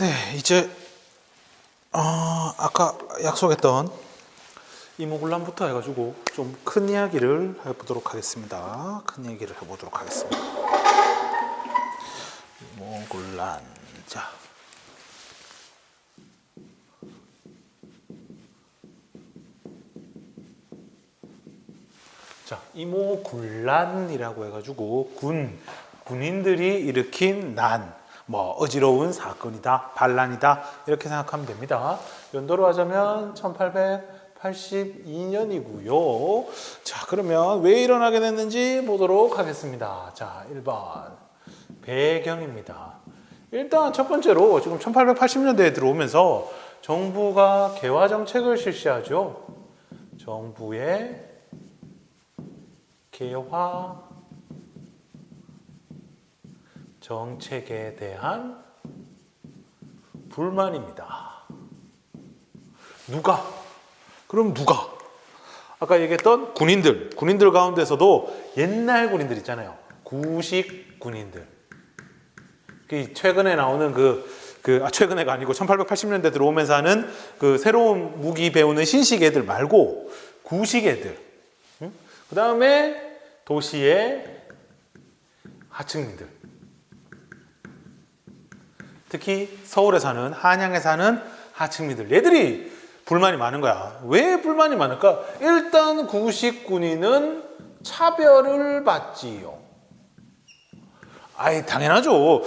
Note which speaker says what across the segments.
Speaker 1: 네, 이제 아까 약속했던 이모군란부터 해가지고 좀 큰 이야기를 해보도록 하겠습니다. 큰 이야기를 해보도록 하겠습니다. 이모군란. 자, 이모군란이라고 해가지고 군인들이 일으킨 어지러운 사건이다, 반란이다 이렇게 생각하면 됩니다. 연도로 하자면 1882년이고요. 자, 그러면 왜 일어나게 됐는지 보도록 하겠습니다. 자, 1번 배경입니다. 일단 첫 번째로 지금 1880년대에 들어오면서 정부가 개화 정책을 실시하죠. 정부의 개화 정책에 대한 불만입니다. 그럼 누가? 아까 얘기했던 군인들 가운데서도 옛날 군인들 있잖아요. 구식 군인들. 최근에 나오는 최근에가 아니고 1880년대 들어오면서 하는 그 새로운 무기 배우는 신식 애들 말고 구식 애들. 그 다음에 도시의 하층민들. 특히 서울에 사는, 한양에 사는 하층민들. 얘들이 불만이 많은 거야. 왜 불만이 많을까? 일단 구식 군인은 차별을 받지요. 당연하죠.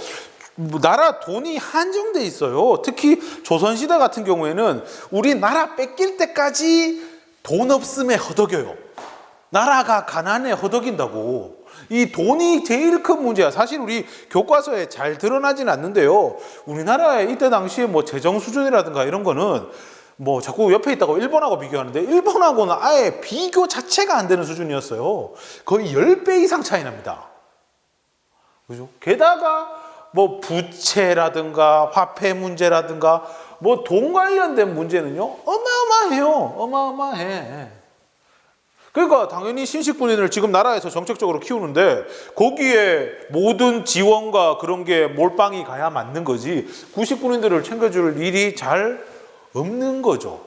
Speaker 1: 나라 돈이 한정돼 있어요. 특히 조선시대 같은 경우에는 우리 나라 뺏길 때까지 돈 없음에 허덕여요. 나라가 가난에 허덕인다고. 이 돈이 제일 큰 문제야. 사실 우리 교과서에 잘 드러나진 않는데요. 우리나라의 이때 당시에 재정 수준이라든가 이런 거는 자꾸 옆에 있다고 일본하고 비교하는데 일본하고는 아예 비교 자체가 안 되는 수준이었어요. 거의 10배 이상 차이 납니다. 그죠? 게다가 부채라든가 화폐 문제라든가 돈 관련된 문제는요. 어마어마해. 그러니까 당연히 신식군인을 지금 나라에서 정책적으로 키우는데 거기에 모든 지원과 그런 게 몰빵이 가야 맞는 거지. 구식군인들을 챙겨줄 일이 잘 없는 거죠.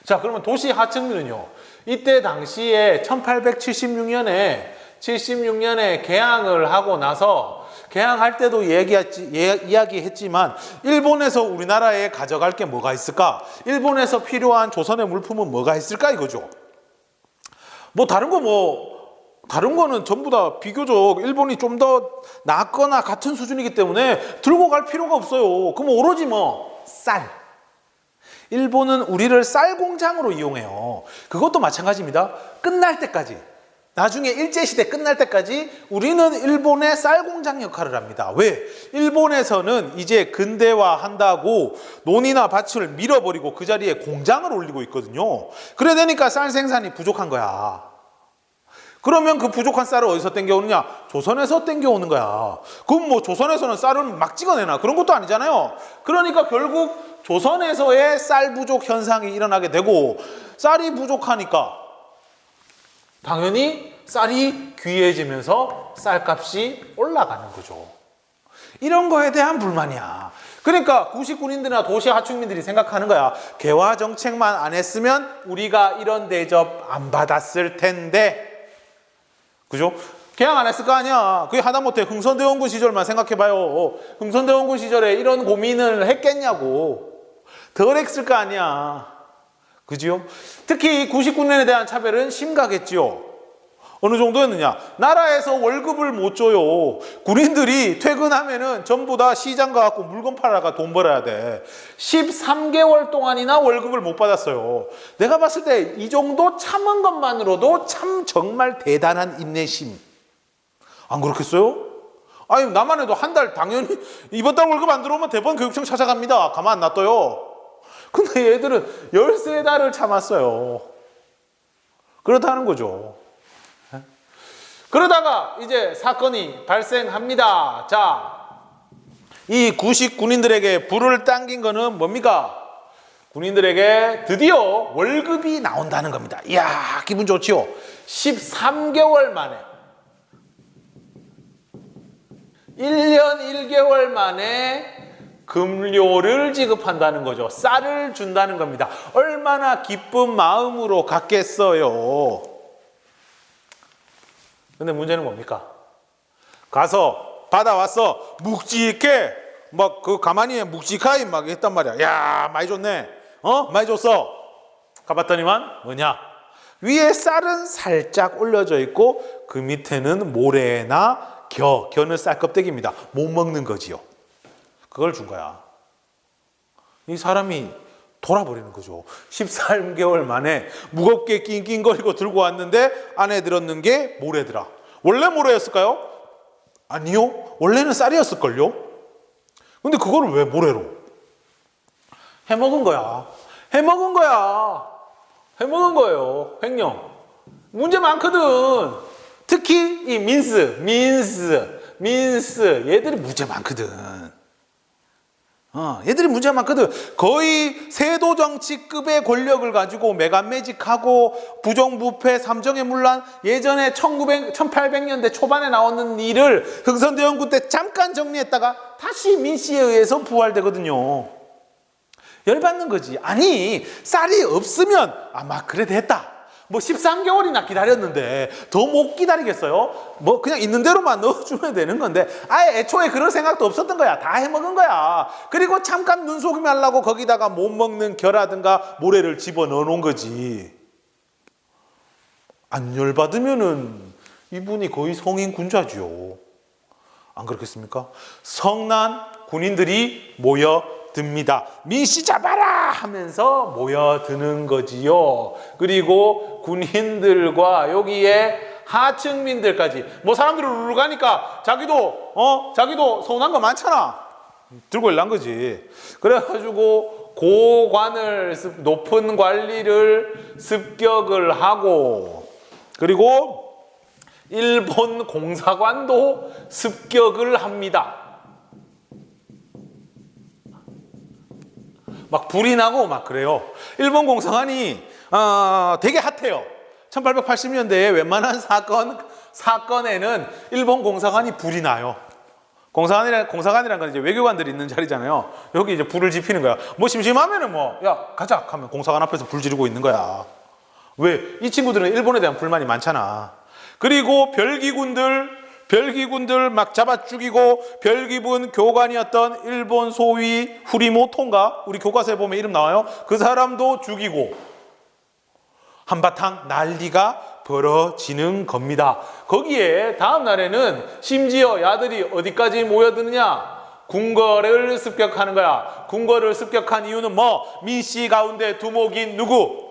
Speaker 1: 자, 그러면 도시 하층민은요. 이때 당시에 1876년에 개항을 하고 나서 개항할 때도 이야기했지만 일본에서 우리나라에 가져갈 게 뭐가 있을까? 일본에서 필요한 조선의 물품은 뭐가 있을까 이거죠. 다른 거는 전부 다 비교적 일본이 좀 더 낫거나 같은 수준이기 때문에 들고 갈 필요가 없어요. 그럼 오로지 쌀. 일본은 우리를 쌀 공장으로 이용해요. 그것도 마찬가지입니다. 끝날 때까지. 나중에 일제시대 끝날 때까지 우리는 일본의 쌀 공장 역할을 합니다. 왜? 일본에서는 이제 근대화한다고 논이나 밭을 밀어버리고 그 자리에 공장을 올리고 있거든요. 그래 되니까 쌀 생산이 부족한 거야. 그러면 그 부족한 쌀을 어디서 땡겨오느냐? 조선에서 땡겨오는 거야. 그럼 조선에서는 쌀을 막 찍어내나? 그런 것도 아니잖아요. 그러니까 결국 조선에서의 쌀 부족 현상이 일어나게 되고 쌀이 부족하니까 당연히 쌀이 귀해지면서 쌀값이 올라가는 거죠. 이런 거에 대한 불만이야. 그러니까 구식군인들이나 도시 하층민들이 생각하는 거야. 개화 정책만 안 했으면 우리가 이런 대접 안 받았을 텐데. 그죠? 개항 안 했을 거 아니야. 그게 하다못해 흥선대원군 시절만 생각해봐요. 흥선대원군 시절에 이런 고민을 했겠냐고. 덜 했을 거 아니야. 그죠? 특히 구식군인에 대한 차별은 심각했지요. 어느 정도였느냐? 나라에서 월급을 못 줘요. 군인들이 퇴근하면은 전부 다 시장 가갖고 물건 팔아가 돈 벌어야 돼. 13개월 동안이나 월급을 못 받았어요. 내가 봤을 때 이 정도 참은 것만으로도 참 정말 대단한 인내심. 안 그렇겠어요? 나만 해도 한 달 당연히 이번 달 월급 안 들어오면 대법원 교육청 찾아갑니다. 가만 안 놔둬요. 근데 얘들은 13달을 참았어요. 그렇다는 거죠. 그러다가 이제 사건이 발생합니다. 자, 이 구식 군인들에게 불을 당긴 거는 뭡니까? 군인들에게 드디어 월급이 나온다는 겁니다. 이야, 기분 좋지요? 13개월 만에 1년 1개월 만에 급료를 지급한다는 거죠. 쌀을 준다는 겁니다. 얼마나 기쁜 마음으로 갔겠어요. 근데 문제는 뭡니까? 가서 받아왔어. 묵직해. 막 그 가만히 묵직하게 막 했단 말이야. 야, 많이 줬네. 많이 줬어. 가봤더니만 뭐냐? 위에 쌀은 살짝 올려져 있고 그 밑에는 모래나 겨는 쌀 껍데기입니다. 못 먹는 거지요. 그걸 준 거야. 이 사람이 돌아버리는 거죠. 13개월 만에 무겁게 낑낑거리고 들고 왔는데 안에 들었는 게 모래더라. 원래 모래였을까요? 아니요. 원래는 쌀이었을걸요? 근데 그거를 왜 모래로? 해먹은 거야. 해먹은 거야. 해먹은 거예요. 횡령. 문제 많거든. 특히 이 민스 얘들이 문제 많거든. 얘들이 문제가 많거든. 거의 세도정치급의 권력을 가지고 매간매직하고 부정부패 삼정의 문란 예전에 1800년대 초반에 나오는 일을 흥선대원군 때 잠깐 정리했다가 다시 민씨에 의해서 부활되거든요. 열받는 거지. 아니 쌀이 없으면 아마 그래 됐다. 뭐 13개월이나 기다렸는데 더 못 기다리겠어요? 뭐 그냥 있는 대로만 넣어주면 되는 건데 아예 애초에 그럴 생각도 없었던 거야. 다 해먹은 거야. 그리고 잠깐 눈속임이 하려고 거기다가 못 먹는 겨라든가 모래를 집어넣어 놓은 거지. 안 열받으면은 이분이 거의 성인 군자죠. 안 그렇겠습니까? 성난 군인들이 모여듭니다. 민씨 잡아라 하면서 모여드는 거지요. 그리고 군인들과 여기에 하층민들까지 뭐 사람들이 우르르 가니까 자기도 서운한 거 많잖아. 들고 일난 거지. 그래가지고 고관을 높은 관리를 습격을 하고 그리고 일본 공사관도 습격을 합니다. 막 불이 나고 막 그래요. 일본 공사관이 되게 핫해요. 1880년대에 웬만한 사건에는 일본 공사관이 불이 나요. 공사관이란 건 이제 외교관들이 있는 자리잖아요. 여기 이제 불을 지피는 거야. 뭐 심심하면은 야 가자 하면 공사관 앞에서 불 지르고 있는 거야. 왜? 이 친구들은 일본에 대한 불만이 많잖아. 그리고 별기군들 막 잡아 죽이고 별기군 교관이었던 일본 소위 후리모토인가? 우리 교과서에 보면 이름 나와요. 그 사람도 죽이고 한바탕 난리가 벌어지는 겁니다. 거기에 다음 날에는 심지어 야들이 어디까지 모여드느냐? 궁궐을 습격하는 거야. 궁궐을 습격한 이유는 뭐? 민씨 가운데 두목인 누구?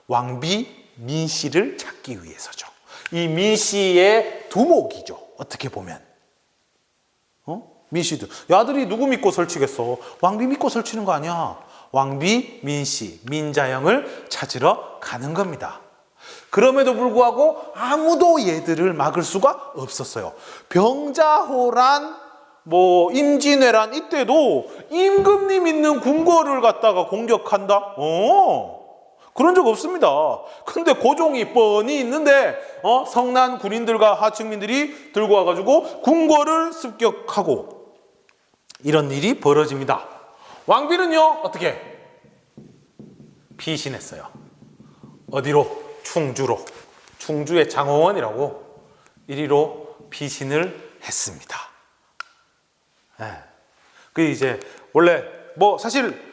Speaker 1: 왕비 민씨를 찾기 위해서죠. 이 민씨의 두목이죠. 어떻게 보면. 민씨도. 야들이 누구 믿고 설치겠어? 왕비 믿고 설치는 거 아니야. 왕비 민씨, 민자영을 찾으러 가는 겁니다. 그럼에도 불구하고 아무도 얘들을 막을 수가 없었어요. 병자호란, 임진왜란 이때도 임금님 있는 궁궐을 갖다가 공격한다? 그런 적 없습니다. 근데 고종이 뻔히 있는데 성난 군인들과 하층민들이 들고 와가지고 궁궐을 습격하고 이런 일이 벌어집니다. 왕비는요 어떻게? 피신했어요. 어디로? 충주로. 충주의 장호원이라고 이리로 피신을 했습니다. 그 이제 원래 사실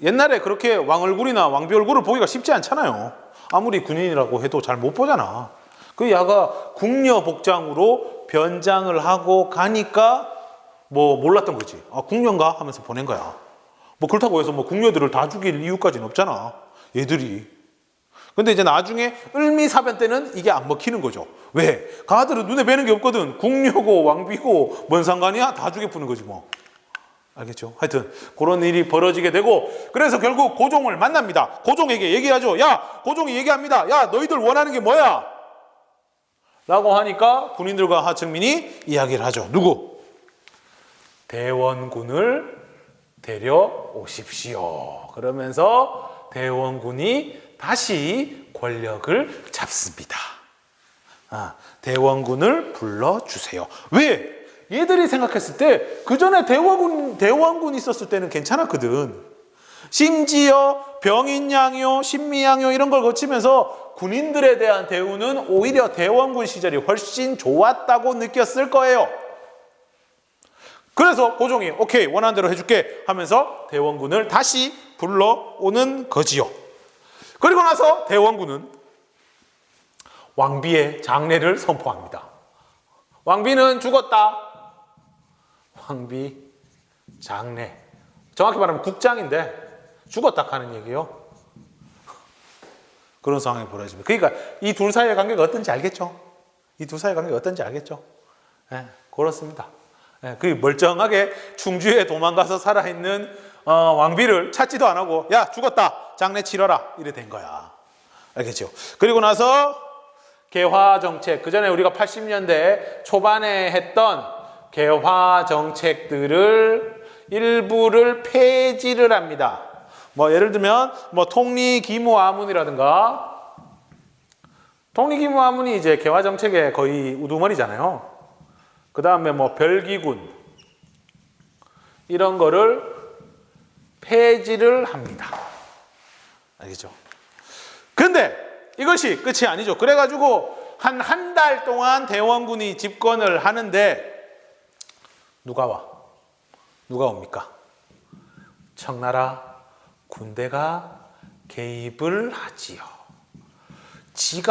Speaker 1: 옛날에 그렇게 왕 얼굴이나 왕비 얼굴을 보기가 쉽지 않잖아요. 아무리 군인이라고 해도 잘 못 보잖아. 그 야가 궁녀 복장으로 변장을 하고 가니까 몰랐던 거지. 궁녀인가 하면서 보낸 거야. 그렇다고 해서 궁녀들을 다 죽일 이유까지는 없잖아. 얘들이. 근데 이제 나중에 을미사변 때는 이게 안 먹히는 거죠. 왜? 가들은 눈에 뵈는 게 없거든. 궁녀고 왕비고 뭔 상관이야? 다 죽여푸는 거지 뭐. 알겠죠? 하여튼 그런 일이 벌어지게 되고 그래서 결국 고종을 만납니다. 고종에게 얘기하죠. 야, 고종이 얘기합니다. 야, 너희들 원하는 게 뭐야? 라고 하니까 군인들과 하층민이 이야기를 하죠. 누구? 대원군을 데려오십시오. 그러면서 대원군이 다시 권력을 잡습니다. 대원군을 불러주세요. 왜? 얘들이 생각했을 때 그 전에 대왕군 있었을 때는 괜찮았거든. 심지어 병인양요, 신미양요 이런 걸 거치면서 군인들에 대한 대우는 오히려 대원군 시절이 훨씬 좋았다고 느꼈을 거예요. 그래서 고종이 오케이 원하는 대로 해줄게 하면서 대원군을 다시 불러오는 거지요. 그리고 나서 대원군은 왕비의 장례를 선포합니다. 왕비는 죽었다. 왕비 장례. 정확히 말하면 국장인데 죽었다 하는 얘기예요. 그런 상황이 벌어집니다. 그러니까 이 둘 사이의 관계가 어떤지 알겠죠? 이 둘 사이의 관계가 어떤지 알겠죠? 네, 그렇습니다. 네, 그 멀쩡하게 충주에 도망가서 살아있는 왕비를 찾지도 안 하고 야 죽었다 장례 치러라 이래 된 거야. 알겠죠? 그리고 나서 개화 정책, 그 전에 우리가 80년대 초반에 했던 개화 정책들을 일부를 폐지를 합니다. 뭐 예를 들면 뭐 통리기무아문이라든가, 통리기무아문이 이제 개화 정책의 거의 우두머리잖아요. 그 다음에 뭐 별기군 이런 거를 폐지를 합니다. 알겠죠? 근데 이것이 끝이 아니죠. 그래가지고 한 달 동안 대원군이 집권을 하는데 누가 와? 누가 옵니까? 청나라 군대가 개입을 하지요. 지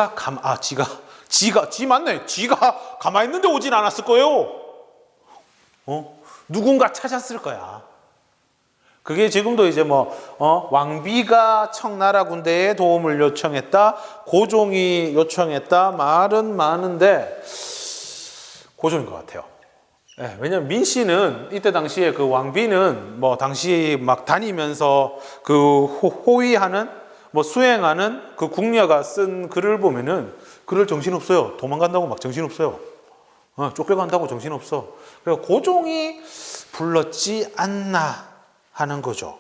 Speaker 1: 맞네. 지가 가만히 있는데 오진 않았을 거예요. 누군가 찾았을 거야. 그게 지금도 이제 왕비가 청나라 군대에 도움을 요청했다. 고종이 요청했다. 말은 많은데 고종인 것 같아요. 네, 왜냐면 민씨는 이때 당시에 그 왕비는 당시 막 다니면서 그 호위하는 수행하는 그 궁녀가 쓴 글을 보면은 그럴 정신없어요. 도망간다고 막 정신없어요. 쫓겨간다고 정신없어. 그래서 고종이 불렀지 않나 하는 거죠.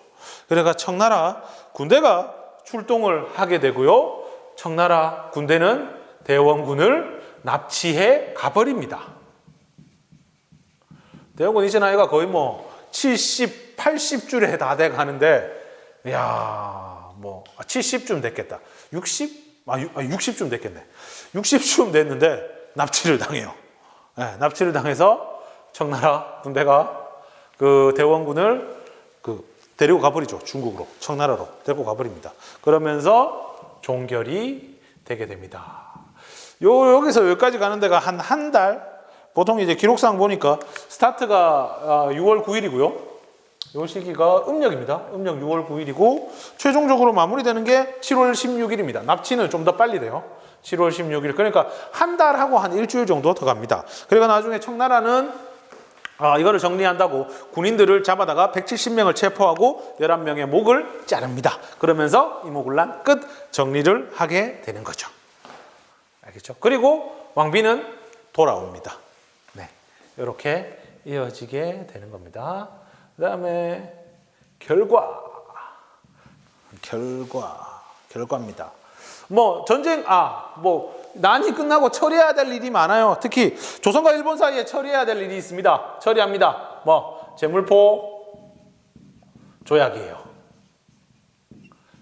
Speaker 1: 그러니까 청나라 군대가 출동을 하게 되고요. 청나라 군대는 대원군을 납치해 가버립니다. 대원군 이제 나이가 거의 70, 80줄에 다 돼 가는데, 70쯤 됐겠다. 60쯤 됐겠네. 60쯤 됐는데 납치를 당해요. 네, 납치를 당해서 청나라 군대가 그 대원군을 데리고 가버리죠. 중국으로, 청나라로 데리고 가버립니다. 그러면서 종결이 되게 됩니다. 여기서 여기까지 가는 데가 한 달. 보통 이제 기록상 보니까 스타트가 6월 9일이고요. 이 시기가 음력입니다. 음력 6월 9일이고 최종적으로 마무리되는 게 7월 16일입니다. 납치는 좀 더 빨리 돼요. 7월 16일. 그러니까 한 달하고 한 일주일 정도 더 갑니다. 그리고 나중에 청나라는 이거를 정리한다고 군인들을 잡아다가 170명을 체포하고 11명의 목을 자릅니다. 그러면서 이모군란 끝 정리를 하게 되는 거죠. 알겠죠? 그리고 왕비는 돌아옵니다. 네, 이렇게 이어지게 되는 겁니다. 그 다음에 결과입니다. 전쟁, 난이 끝나고 처리해야 될 일이 많아요. 특히 조선과 일본 사이에 처리해야 될 일이 있습니다. 처리합니다. 제물포 조약이에요.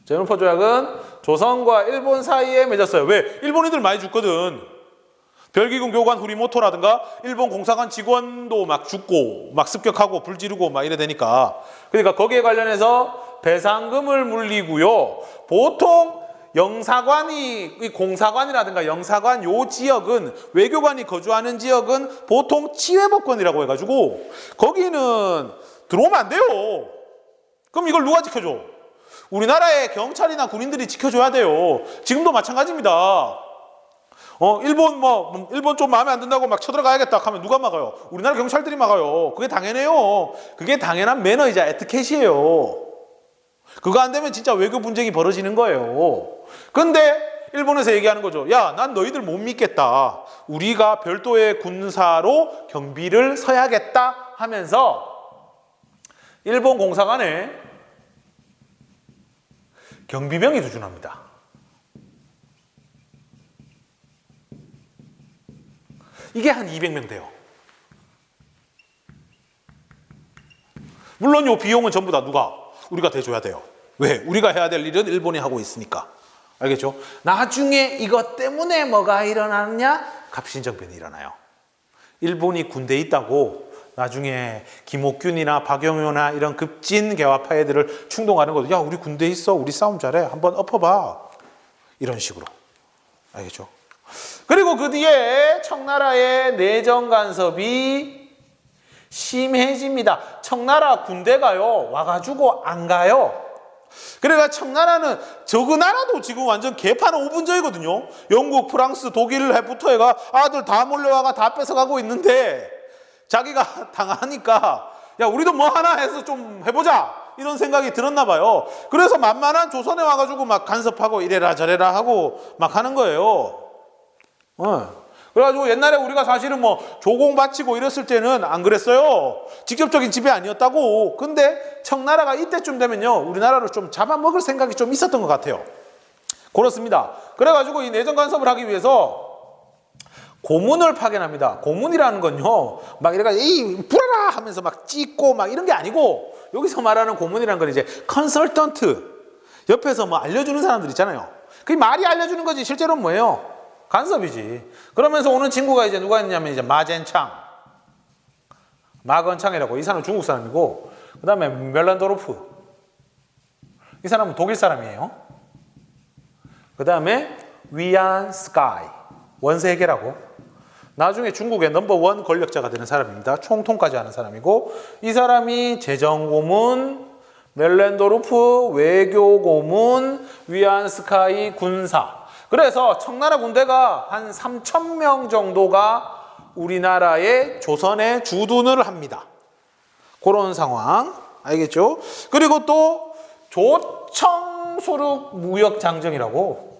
Speaker 1: 제물포 조약은 조선과 일본 사이에 맺었어요. 왜? 일본인들 많이 죽거든. 별기군 교관 후리모토라든가 일본 공사관 직원도 막 죽고 막 습격하고 불 지르고 막 이래 되니까, 그러니까 거기에 관련해서 배상금을 물리고요. 보통 영사관이, 공사관이라든가 영사관 요 지역은, 외교관이 거주하는 지역은 보통 치외법권이라고 해가지고 거기는 들어오면 안 돼요. 그럼 이걸 누가 지켜줘? 우리나라의 경찰이나 군인들이 지켜줘야 돼요. 지금도 마찬가지입니다. 일본 좀 마음에 안 든다고 막 쳐들어가야겠다 하면 누가 막아요? 우리나라 경찰들이 막아요. 그게 당연해요. 그게 당연한 매너이자 에티켓이에요. 그거 안 되면 진짜 외교 분쟁이 벌어지는 거예요. 근데 일본에서 얘기하는 거죠. 야, 난 너희들 못 믿겠다. 우리가 별도의 군사로 경비를 서야겠다 하면서 일본 공사관에 경비병이 투준합니다. 이게 한 200명 돼요. 물론 요 비용은 전부 다 누가? 우리가 대줘야 돼요. 왜? 우리가 해야 될 일은 일본이 하고 있으니까. 알겠죠? 나중에 이것 때문에 뭐가 일어나느냐? 갑신정변이 일어나요. 일본이 군대에 있다고 나중에 김옥균이나 박영효나 이런 급진 개화파 애들을 충동하는 거죠. 야, 우리 군대에 있어. 우리 싸움 잘해. 한번 엎어봐. 이런 식으로. 알겠죠? 그리고 그 뒤에 청나라의 내정 간섭이 심해집니다. 청나라 군대가요, 와가지고 안 가요. 그러니까 청나라는 저그 나라도 지금 완전 개판 오분저이거든요. 영국, 프랑스, 독일부터 해가 아들 다 몰려와가 다 뺏어가고 있는데 자기가 당하니까 야, 우리도 뭐 하나 해서 좀 해보자 이런 생각이 들었나 봐요. 그래서 만만한 조선에 와가지고 막 간섭하고 이래라 저래라 하고 막 하는 거예요. 그래가지고 옛날에 우리가 사실은 뭐 조공 바치고 이랬을 때는 안 그랬어요. 직접적인 지배 아니었다고. 근데 청나라가 이때쯤 되면요, 우리나라를 좀 잡아먹을 생각이 좀 있었던 것 같아요. 그렇습니다. 그래가지고 이 내정 간섭을 하기 위해서 고문을 파견합니다. 고문이라는 건요, 막 이래가지고 이 불어라 하면서 막 찍고 막 이런 게 아니고, 여기서 말하는 고문이라는 건 이제 컨설턴트, 옆에서 뭐 알려주는 사람들 있잖아요. 그게 말이 알려주는 거지 실제로는 뭐예요? 간섭이지. 그러면서 오는 친구가 이제 누가 있냐면 이제 마젠창, 마건창이라고, 이 사람은 중국 사람이고, 그 다음에 멜란도르프, 이 사람은 독일 사람이에요. 그 다음에 위안 스카이, 원세계라고, 나중에 중국의 넘버원 권력자가 되는 사람입니다. 총통까지 하는 사람이고, 이 사람이 재정고문, 멜란도르프 외교고문, 위안 스카이 군사. 그래서 청나라 군대가 한 3,000명 정도가 우리나라의 조선에 주둔을 합니다. 그런 상황. 알겠죠? 그리고 또 조청소륙 무역장정이라고,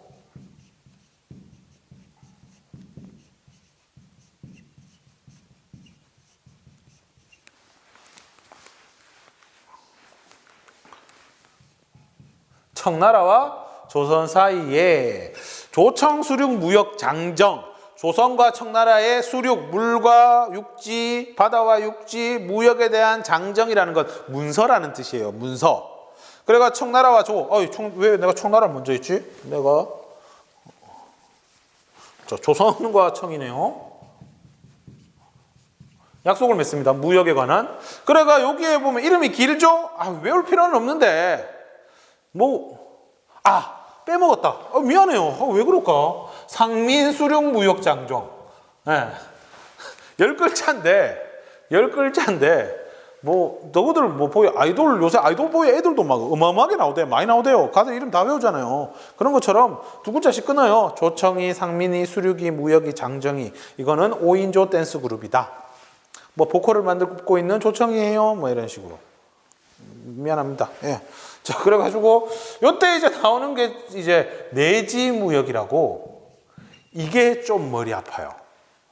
Speaker 1: 청나라와 조선 사이에 조청수륙 무역장정, 조선과 청나라의 수륙, 물과 육지, 바다와 육지, 무역에 대한 장정이라는 것, 문서라는 뜻이에요. 문서. 그래가 청나라와 왜 내가 청나라를 먼저 했지? 내가 조선과 청이네요. 약속을 맺습니다. 무역에 관한. 그래가 여기에 보면 이름이 길죠? 외울 필요는 없는데 빼먹었다. 미안해요. 왜 그럴까? 상민수륙무역장정. 네. 10글자인데, 너희들 요새 아이돌 보이 애들도 막 어마어마하게 나오대요. 많이 나오대요. 가서 이름 다 외우잖아요. 그런 것처럼 두 글자씩 끊어요. 조청이, 상민이, 수륙이, 무역이, 장정이. 이거는 5인조 댄스 그룹이다. 보컬을 만들고 있는 조청이에요. 이런 식으로. 미안합니다. 예. 자, 그래가지고, 요때 이제 나오는 게 이제 내지무역이라고, 이게 좀 머리 아파요.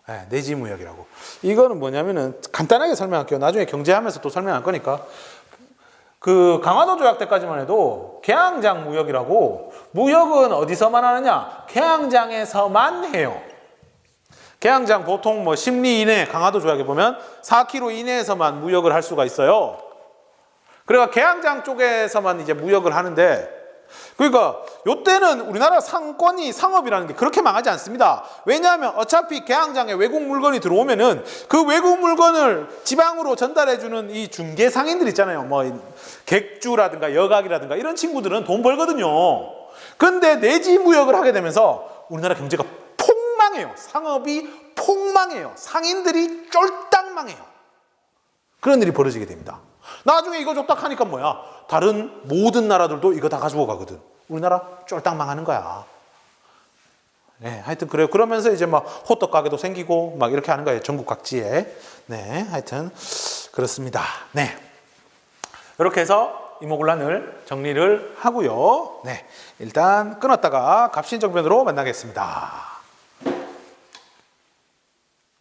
Speaker 1: 네, 내지무역이라고. 이거는 뭐냐면은, 간단하게 설명할게요. 나중에 경제하면서 또 설명할 거니까. 그 강화도 조약 때까지만 해도 개항장 무역이라고, 무역은 어디서만 하느냐? 개항장에서만 해요. 개항장 보통 10리 이내, 강화도 조약에 보면 4km 이내에서만 무역을 할 수가 있어요. 그러니까 개항장 쪽에서만 이제 무역을 하는데, 그러니까 요때는 우리나라 상권이, 상업이라는 게 그렇게 망하지 않습니다. 왜냐하면 어차피 개항장에 외국 물건이 들어오면은 그 외국 물건을 지방으로 전달해주는 이 중개 상인들 있잖아요. 객주라든가 여각이라든가 이런 친구들은 돈 벌거든요. 근데 내지 무역을 하게 되면서 우리나라 경제가 폭망해요. 상업이 폭망해요. 상인들이 쫄딱 망해요. 그런 일이 벌어지게 됩니다. 나중에 이거 쫄딱 하니까 다른 모든 나라들도 이거 다 가지고 가거든. 우리나라 쫄딱 망하는 거야. 네, 하여튼 그래요. 그러면서 이제 호떡 가게도 생기고 이렇게 하는 거예요. 전국 각지에. 네, 하여튼 그렇습니다. 네, 이렇게 해서 이모군란을 정리를 하고요. 네, 일단 끊었다가 갑신정변으로 만나겠습니다.